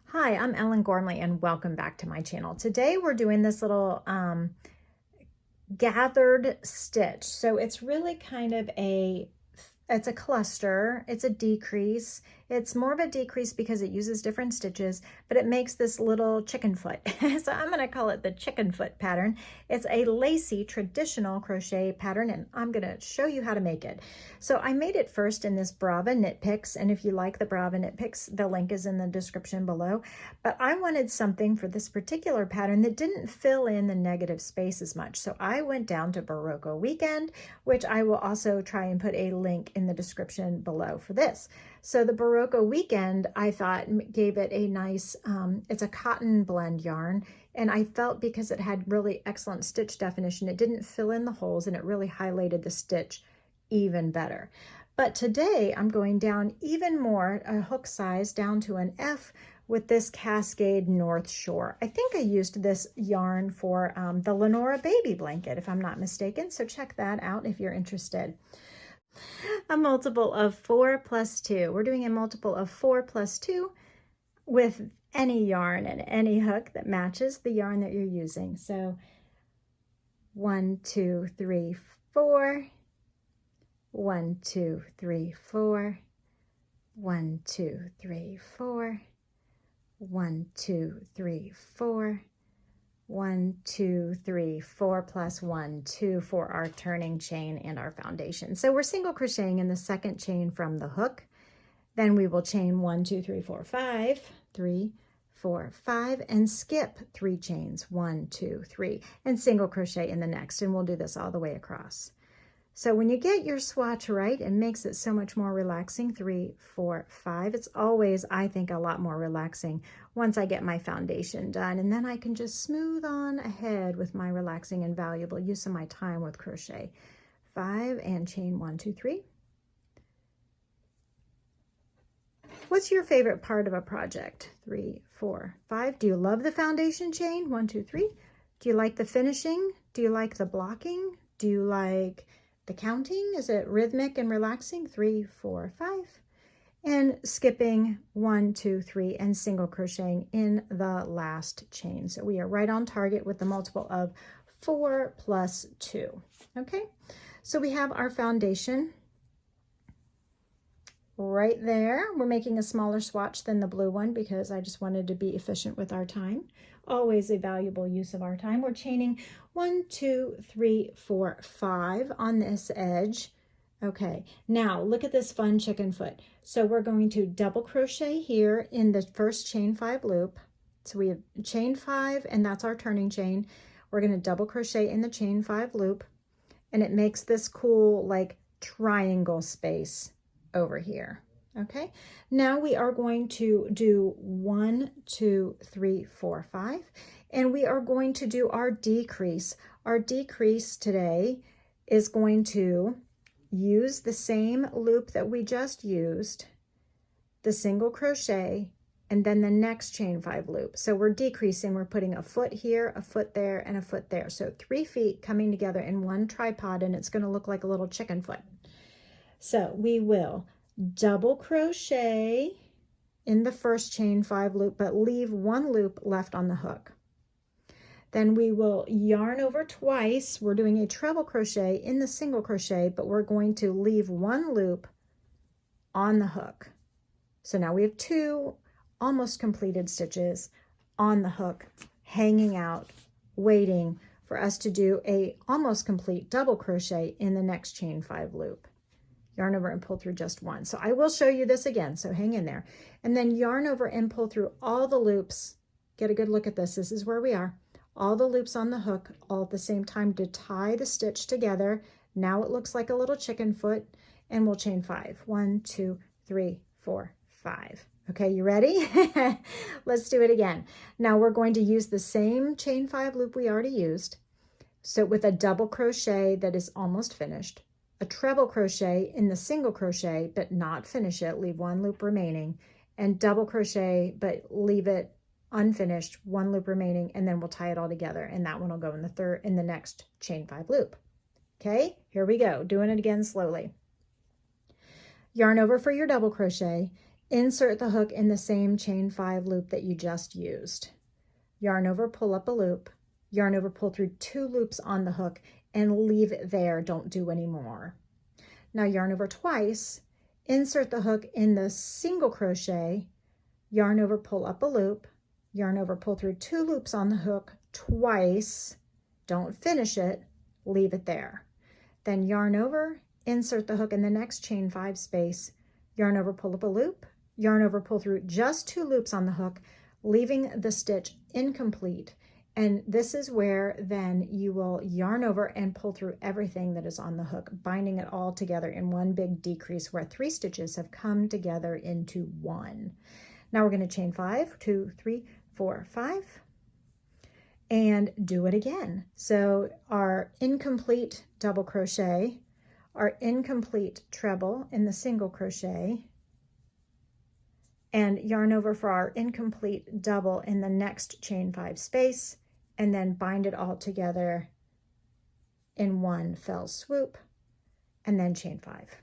Hi, I'm Ellen Gormley and welcome back to my channel. Today we're doing this little gathered stitch. So it's really kind of it's a cluster, it's a decrease. It's more of a decrease because it uses different stitches, but it makes this little chicken foot. So I'm gonna call it the chicken foot pattern. It's a lacy traditional crochet pattern and I'm gonna show you how to make it. So I made it first in this Brava Knit Picks, and if you like the Brava Knit Picks, the link is in the description below. But I wanted something for this particular pattern that didn't fill in the negative space as much. So I went down to Barocco Weekend, which I will also try and put a link in the description below for this. So the Barocco Weekend, I thought, gave it a nice, it's a cotton blend yarn, and I felt because it had really excellent stitch definition, it didn't fill in the holes and it really highlighted the stitch even better. But today I'm going down even more, a hook size down to an F with this Cascade North Shore. I think I used this yarn for the Lenora baby blanket, if I'm not mistaken, so check that out if you're interested. A multiple of 4 plus 2. We're doing a multiple of 4 plus 2 with any yarn and any hook that matches the yarn that you're using. So 1, 2, 3, 4. 1, 2, 3, 4. 1, 2, 3, 4. 1, 2, 3, 4. 1, 2, 3, 4 plus 1, 2 for our turning chain and our foundation. So we're single crocheting in the second chain from the hook. Then we will chain 1, 2, 3, 4, 5, 3, 4, 5, and skip 3 chains, 1, 2, 3, and single crochet in the next. And we'll do this all the way across. So when you get your swatch right, it makes it so much more relaxing. 3, 4, 5. It's always, I think, a lot more relaxing once I get my foundation done. And then I can just smooth on ahead with my relaxing and valuable use of my time with crochet. 5 and chain 1, 2, 3. What's your favorite part of a project? 3, 4, 5. Do you love the foundation chain? 1, 2, 3. Do you like the finishing? Do you like the blocking? Do you like the counting? Is it rhythmic and relaxing? 3, 4, 5. And skipping 1, 2, 3, and single crocheting in the last chain. So we are right on target with the multiple of 4 plus 2. Okay, so we have our foundation right there. We're making a smaller swatch than the blue one because I just wanted to be efficient with our time. Always a valuable use of our time. We're chaining 1, 2, 3, 4, 5 on this edge. Okay, now look at this fun chicken foot. So we're going to double crochet here in the first chain 5 loop. So we have chain 5 and that's our turning chain. We're going to double crochet in the chain 5 loop and it makes this cool like triangle space over here. Okay, now we are going to do 1, 2, 3, 4, 5, and we are going to do our decrease. Our decrease today is going to use the same loop that we just used, the single crochet, and then the next chain 5 loop. So we're decreasing, we're putting a foot here, a foot there, and a foot there. So 3 feet coming together in one tripod, and it's going to look like a little chicken foot. So we will double crochet in the first chain 5 loop, but leave 1 loop left on the hook. Then we will yarn over twice. We're doing a treble crochet in the single crochet, but we're going to leave 1 loop on the hook. So now we have 2 almost completed stitches on the hook, hanging out, waiting for us to do a almost complete double crochet in the next chain 5 loop. Yarn over and pull through just 1. So I will show you this again, so hang in there. And then yarn over and pull through all the loops. Get a good look at this. This is where we are. All the loops on the hook all at the same time to tie the stitch together. Now it looks like a little chicken foot, and we'll chain 5. 1, 2, 3, 4, 5. Okay, you ready? Let's do it again. Now we're going to use the same chain 5 loop we already used. So with a double crochet that is almost finished, a treble crochet in the single crochet, but not finish it, leave 1 loop remaining, and double crochet, but leave it unfinished, 1 loop remaining, and then we'll tie it all together. And that one will go in the next chain 5 loop. Okay, here we go, doing it again slowly. Yarn over for your double crochet, insert the hook in the same chain 5 loop that you just used. Yarn over, pull up a loop, yarn over, pull through 2 loops on the hook, and leave it there. Don't do any more. Now yarn over twice, insert the hook in the single crochet, yarn over, pull up a loop, yarn over, pull through 2 loops on the hook twice. Don't finish it, leave it there. Then yarn over, insert the hook in the next chain 5 space, yarn over, pull up a loop, yarn over, pull through just 2 loops on the hook, leaving the stitch incomplete. And this is where then you will yarn over and pull through everything that is on the hook, binding it all together in one big decrease where 3 stitches have come together into 1. Now we're going to chain 5, 2, 3, 4, 5, and do it again. So our incomplete double crochet, our incomplete treble in the single crochet, and yarn over for our incomplete double in the next chain 5 space, and then bind it all together in one fell swoop, and then chain 5.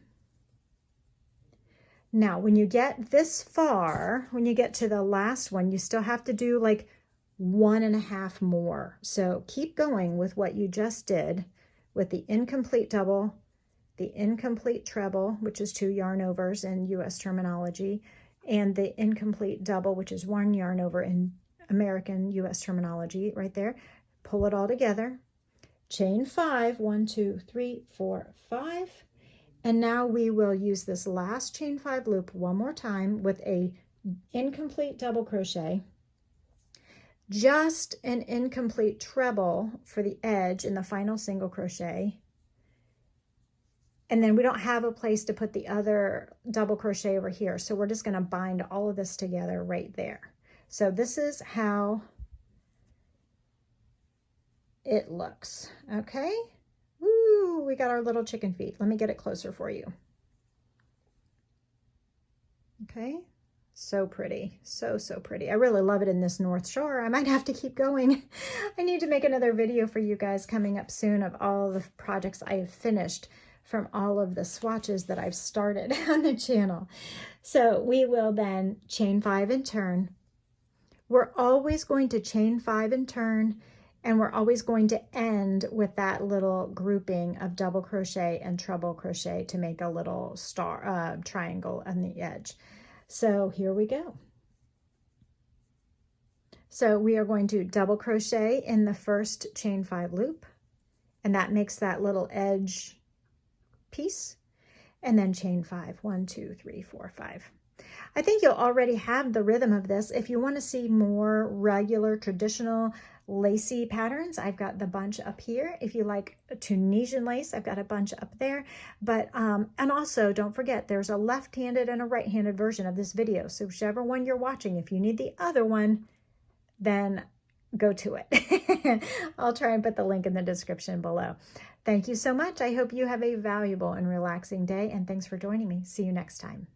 Now, when you get this far, when you get to the last one, you still have to do like 1.5 more. So keep going with what you just did with the incomplete double, the incomplete treble, which is 2 yarn overs in US terminology, and the incomplete double, which is 1 yarn over in American US terminology right there. Pull it all together, chain 5, 1, 2, 3, 4, 5. And now we will use this last chain 5 loop one more time with a incomplete double crochet, just an incomplete treble for the edge in the final single crochet. And then we don't have a place to put the other double crochet over here. So we're just going to bind all of this together right there. So this is how it looks. Okay. Woo, we got our little chicken feet. Let me get it closer for you. Okay. So pretty. So pretty. I really love it in this North Shore. I might have to keep going. I need to make another video for you guys coming up soon of all the projects I have finished from all of the swatches that I've started on the channel. So we will then chain 5 and turn. We're always going to chain 5 and turn, and we're always going to end with that little grouping of double crochet and treble crochet to make a little star triangle on the edge. So here we go. So we are going to double crochet in the first chain 5 loop, and that makes that little edge piece, and then chain 5, 1, 2, 3, 4, 5. I think you'll already have the rhythm of this. If you want to see more regular traditional lacy patterns, I've got the bunch up here. If you like Tunisian lace, I've got a bunch up there. But and also don't forget, there's a left-handed and a right-handed version of this video. So whichever one you're watching, if you need the other one, then go to it. I'll try and put the link in the description below. Thank you so much. I hope you have a valuable and relaxing day, and thanks for joining me. See you next time.